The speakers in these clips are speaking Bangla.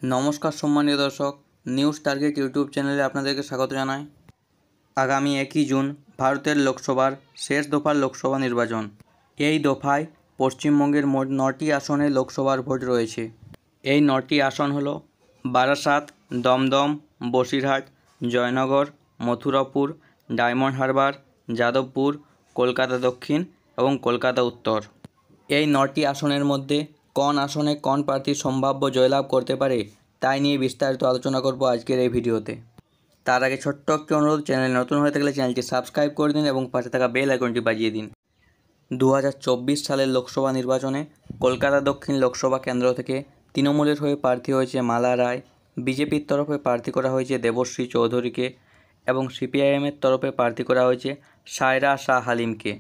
নমস্কার সম্মানীয় দর্শক, নিউজ টার্গেট ইউটিউব চ্যানেলে আপনাদেরকে স্বাগত জানাই। আগামী 1 জুন ভারতের লোকসভার শেষ দফার লোকসভা নির্বাচন। এই দফায় পশ্চিমবঙ্গের মোট 9টি আসনে লোকসভার ভোট রয়েছে। এই 9টি আসন হল বারাসাত, দমদম, বসিরহাট, জয়নগর, মথুরাপুর, ডায়মন্ড হারবার, যাদবপুর, কলকাতা দক্ষিণ এবং কলকাতা উত্তর। এই 9টি আসনের মধ্যে কোন আসনে কোন প্রার্থী সম্ভাব্য জয়লাভ করতে পারে তাই নিয়ে বিস্তারিত আলোচনা করব আজকের এই ভিডিওতে। তার আগে ছোট্ট একটি অনুরোধ, চ্যানেল নতুন হয়ে থাকলে চ্যানেলটি সাবস্ক্রাইব করে দিন এবং পাশে থাকা বেল আইকনটি বাজিয়ে দিন। 2024 সালের লোকসভা নির্বাচনে কলকাতা দক্ষিণ লোকসভা কেন্দ্র থেকে তৃণমূলের হয়ে প্রার্থী হয়েছে মালা রায়, বিজেপির তরফে প্রার্থী করা হয়েছে দেবশ্রী চৌধুরীকে এবং সিপিআইএমের তরফে প্রার্থী করা হয়েছে সায়রা শাহ হালিমকে।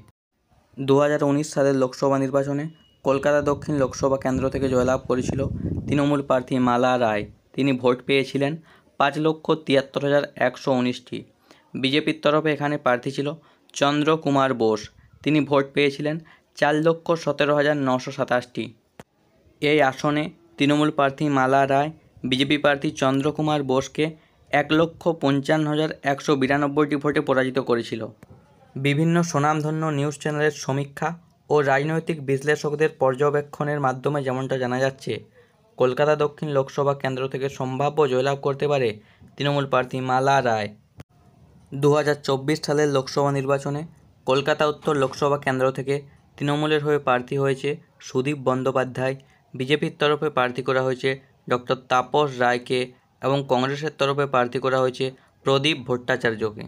2019 সালের লোকসভা নির্বাচনে কলকাতা দক্ষিণ লোকসভা কেন্দ্র থেকে জয়লাভ করেছিল তৃণমূল প্রার্থী মালা রায়। তিনি ভোট পেয়েছিলেন 5,73,119টি। বিজেপির তরফে এখানে প্রার্থী ছিল চন্দ্র কুমার বোস। তিনি ভোট পেয়েছিলেন 4,17,927টি। এই আসনে তৃণমূল প্রার্থী মালা রায় বিজেপি প্রার্থী চন্দ্র কুমার বোসকে 1,55,192টি ভোটে পরাজিত করেছিল। বিভিন্ন স্বনামধন্য নিউজ চ্যানেলের সমীক্ষা ও রাজনৈতিক বিশ্লেষকদের পর্যবেক্ষণের মাধ্যমে যেমনটা জানা যাচ্ছে, কলকাতা দক্ষিণ লোকসভা কেন্দ্র থেকে সম্ভাব্য জয়লাভ করতে পারে তৃণমূল প্রার্থী মালা রায়। 2024 সালের লোকসভা নির্বাচনে কলকাতা উত্তর লোকসভা কেন্দ্র থেকে তৃণমূলের হয়ে প্রার্থী হয়েছে সুদীপ বন্দ্যোপাধ্যায়, বিজেপির তরফে প্রার্থী করা হয়েছে ডক্টর তাপস রায়কে এবং কংগ্রেসের তরফে প্রার্থী করা হয়েছে প্রদীপ ভট্টাচার্যকে।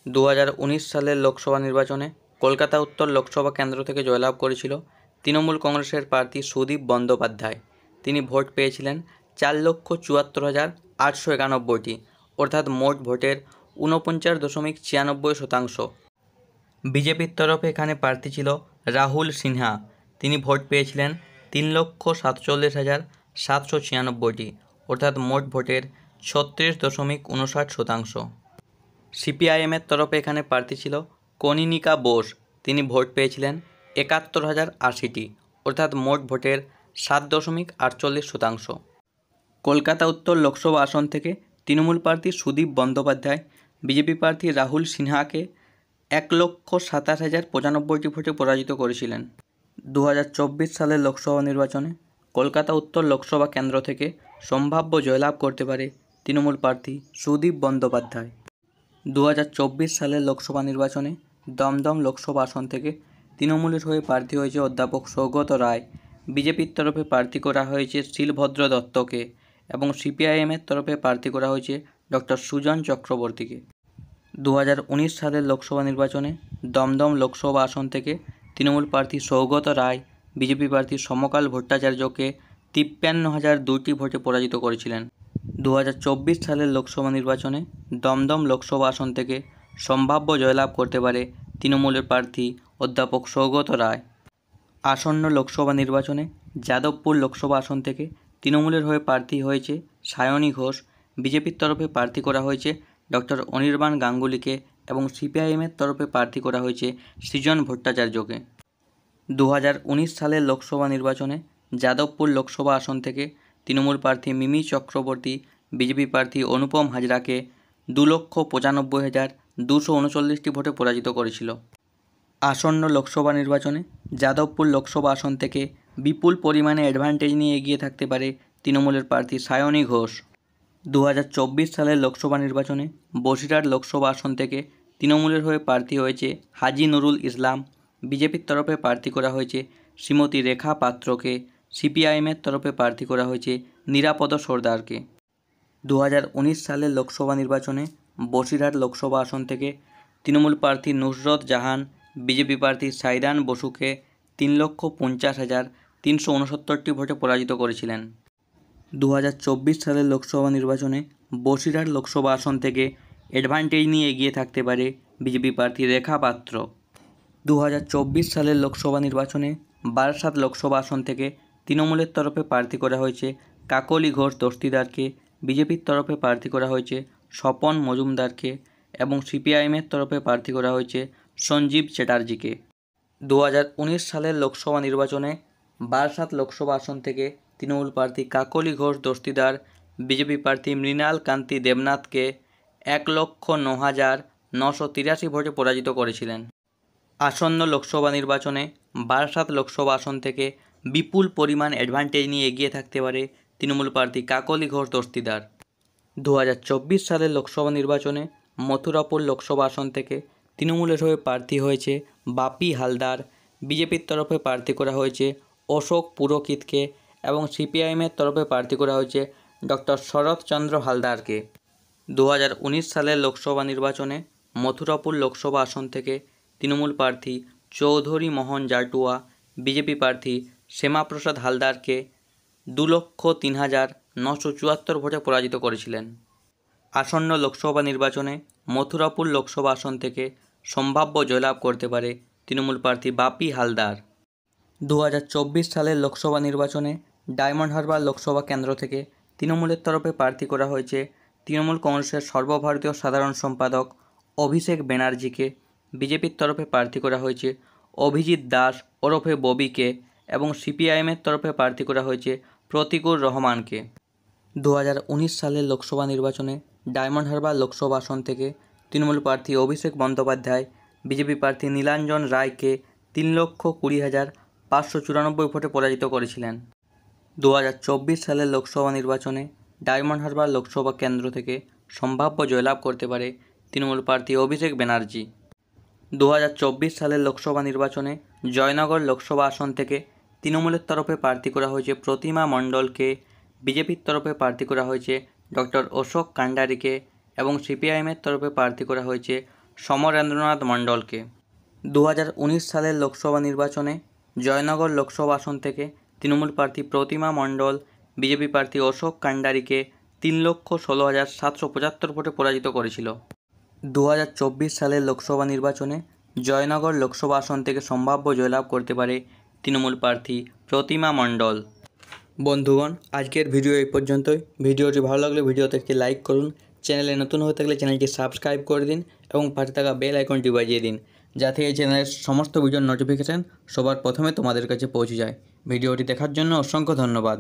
2019 সালের লোকসভা নির্বাচনে কলকাতা উত্তর লোকসভা কেন্দ্র থেকে জয়লাভ করেছিল তৃণমূল কংগ্রেসের প্রার্থী সুদীপ বন্দ্যোপাধ্যায়। তিনি ভোট পেয়েছিলেন 4,74,891টি, অর্থাৎ মোট ভোটের 49.96%। বিজেপির তরফে এখানে প্রার্থী ছিল রাহুল সিনহা। তিনি ভোট পেয়েছিলেন 3,47,796টি, অর্থাৎ মোট ভোটের 36.59%। সিপিআইএমের তরফে এখানে প্রার্থী ছিল কনিনিকা বোস। তিনি ভোট পেয়েছিলেন 71,080টি, অর্থাৎ মোট ভোটের 7.48%। কলকাতা উত্তর লোকসভা আসন থেকে তৃণমূল প্রার্থী সুদীপ বন্দ্যোপাধ্যায় বিজেপি প্রার্থী রাহুল সিনহাকে 1,27,095টি ভোটে পরাজিত করেছিলেন। 2024 সালের লোকসভা নির্বাচনে কলকাতা উত্তর লোকসভা কেন্দ্র থেকে সম্ভাব্য জয়লাভ করতে পারে তৃণমূল প্রার্থী সুদীপ বন্দ্যোপাধ্যায়। 2024 সালের লোকসভা নির্বাচনে দমদম লোকসভা আসন থেকে তৃণমূলের হয়ে প্রার্থী হয়েছে অধ্যাপক সৌগত রায়, বিজেপির তরফে প্রার্থী করা হয়েছে শিলভদ্র দত্তকে এবং সিপিআইএমের তরফে প্রার্থী করা হয়েছে ডক্টর সুজন চক্রবর্তীকে। 2019 সালের লোকসভা নির্বাচনে দমদম লোকসভা আসন থেকে তৃণমূল প্রার্থী সৌগত রায় বিজেপি প্রার্থী সমকাল ভট্টাচার্যকে 53,002টি ভোটে পরাজিত করেছিলেন। 2024 সালের লোকসভা নির্বাচনে দমদম লোকসভা আসন থেকে সম্ভাব্য জয়লাভ করতে পারে তৃণমূলের প্রার্থী অধ্যাপক সৌগত রায়। আসন্ন লোকসভা নির্বাচনে যাদবপুর লোকসভা আসন থেকে তৃণমূলের হয়ে প্রার্থী হয়েছে সায়নী ঘোষ, বিজেপির তরফে প্রার্থী করা হয়েছে ডক্টর অনির্বাণ গাঙ্গুলিকে এবং সিপিআইএমের তরফে প্রার্থী করা হয়েছে সৃজন ভট্টাচার্যকে। 2019 সালের লোকসভা নির্বাচনে যাদবপুর লোকসভা আসন থেকে তৃণমূল প্রার্থী মিমি চক্রবর্তী বিজেপি প্রার্থী অনুপম হাজরাকে 2,95,239টি ভোটে পরাজিত করেছিল। আসন্ন লোকসভা নির্বাচনে যাদবপুর লোকসভা আসন থেকে বিপুল পরিমাণে অ্যাডভান্টেজ নিয়ে এগিয়ে থাকতে পারে তৃণমূলের প্রার্থী সায়নী ঘোষ। 2024 সালের লোকসভা নির্বাচনে বসিরহাট লোকসভা আসন থেকে তৃণমূলের হয়ে প্রার্থী হয়েছে হাজি নুরুল ইসলাম, বিজেপির তরফে প্রার্থী করা হয়েছে শ্রীমতী রেখা পাত্রকে, সিপিআইএমের তরফে প্রার্থী করা হয়েছে নিরাপদ সর্দারকে। 2019 সালের লোকসভা নির্বাচনে বসিরহাট লোকসভা আসন থেকে তৃণমূল প্রার্থী নুসরত জাহান বিজেপি প্রার্থী সাইদান বসুকে 3,50,369টি ভোটে পরাজিত করেছিলেন। 2024 সালের লোকসভা নির্বাচনে বসিরহাট লোকসভা আসন থেকে অ্যাডভান্টেজ নিয়ে এগিয়ে থাকতে পারে বিজেপি প্রার্থী রেখা পাত্র। 2024 সালের লোকসভা নির্বাচনে বারাসাত লোকসভা আসন থেকে তৃণমূলের তরফে প্রার্থী করা হয়েছে কাকলি ঘোষ দস্তিদারকে, বিজেপির তরফে প্রার্থী করা হয়েছে স্বপন মজুমদারকে এবং সিপিআইএমের তরফে প্রার্থী করা হয়েছে সঞ্জীব চ্যাটার্জিকে। 2019 সালের লোকসভা নির্বাচনে বারাসাত লোকসভা আসন থেকে তৃণমূল প্রার্থী কাকলি ঘোষ দস্তিদার বিজেপি প্রার্থী মৃণাল কান্তি দেবনাথকে 1,09,983 ভোটে পরাজিত করেছিলেন। আসন্ন লোকসভা নির্বাচনে বারাসাত লোকসভা আসন থেকে বিপুল পরিমাণ অ্যাডভান্টেজ নিয়ে এগিয়ে থাকতে পারে তৃণমূল প্রার্থী কাকলি ঘোষ দস্তিদার। 2024 সালের লোকসভা নির্বাচনে মথুরাপুর লোকসভা আসন থেকে তৃণমূলের হয়ে প্রার্থী হয়েছে বাপি হালদার, বিজেপির তরফে প্রার্থী করা হয়েছে অশোক পুরোহিতকে এবং সিপিআইএমের তরফে প্রার্থী করা হয়েছে ডক্টর শরৎচন্দ্র হালদারকে। 2019 সালের লোকসভা নির্বাচনে মথুরাপুর লোকসভা আসন থেকে তৃণমূল প্রার্থী চৌধুরী মোহন জাটুয়া বিজেপি প্রার্থী শ্যামাপ্রসাদ হালদারকে 2,03,974 ভোটে পরাজিত করেছিলেন। আসন্ন লোকসভা নির্বাচনে মথুরাপুর লোকসভা আসন থেকে সম্ভাব্য জয়লাভ করতে পারে তৃণমূল প্রার্থী বাপি হালদার। 2024 সালের লোকসভা নির্বাচনে ডায়মন্ড হারবার লোকসভা কেন্দ্র থেকে তৃণমূলের তরফে প্রার্থী করা হয়েছে তৃণমূল কংগ্রেসের সর্বভারতীয় সাধারণ সম্পাদক অভিষেক ব্যানার্জিকে, বিজেপির তরফে প্রার্থী করা হয়েছে অভিজিৎ দাস ওরফে ববিকে এবং সিপিআইএমের তরফে প্রার্থী করা হয়েছে প্রতিকুর রহমানকে। 2019 সালের লোকসভা নির্বাচনে ডায়মন্ড হারবার লোকসভা আসন থেকে তৃণমূল প্রার্থী অভিষেক বন্দ্যোপাধ্যায় বিজেপি প্রার্থী নীলাঞ্জন রায়কে 3,20,594 ভোটে পরাজিত করেছিলেন। 2024 সালের লোকসভা নির্বাচনে ডায়মন্ড হারবার লোকসভা কেন্দ্র থেকে সম্ভাব্য জয়লাভ করতে পারে তৃণমূল প্রার্থী অভিষেক ব্যানার্জি। 2024 সালের লোকসভা নির্বাচনে জয়নগর লোকসভা আসন থেকে তৃণমূলের তরফে প্রার্থী করা হয়েছে প্রতিমা মণ্ডলকে, বিজেপির তরফে প্রার্থী করা হয়েছে ডক্টর অশোক কান্ডারিকে এবং সিপিআইএমের তরফে প্রার্থী করা হয়েছে সমরেন্দ্রনাথ মণ্ডলকে। 2019 সালের লোকসভা নির্বাচনে জয়নগর লোকসভা আসন থেকে তৃণমূল প্রার্থী প্রতিমা মণ্ডল বিজেপি প্রার্থী অশোক কান্ডারিকে 3,16,775 ভোটে পরাজিত করেছিল। 2024 সালের লোকসভা নির্বাচনে জয়নগর লোকসভা আসন থেকে সম্ভাব্য জয়লাভ করতে পারে তৃণমূল প্রার্থী প্রতিমা মণ্ডল। বন্ধুগণ, আজকের ভিডিও এই পর্যন্তই। ভিডিওটি ভালো লাগলে ভিডিওতে একটি লাইক করুন, চ্যানেলে নতুন হয়ে থাকলে চ্যানেলটি সাবস্ক্রাইব করে দিন এবং পাশে থাকা বেল আইকনটি বাজিয়ে দিন, যাতে এই চ্যানেলের সমস্ত ভিডিওর নোটিফিকেশান সবার প্রথমে তোমাদের কাছে পৌঁছে যায়। ভিডিওটি দেখার জন্য অসংখ্য ধন্যবাদ।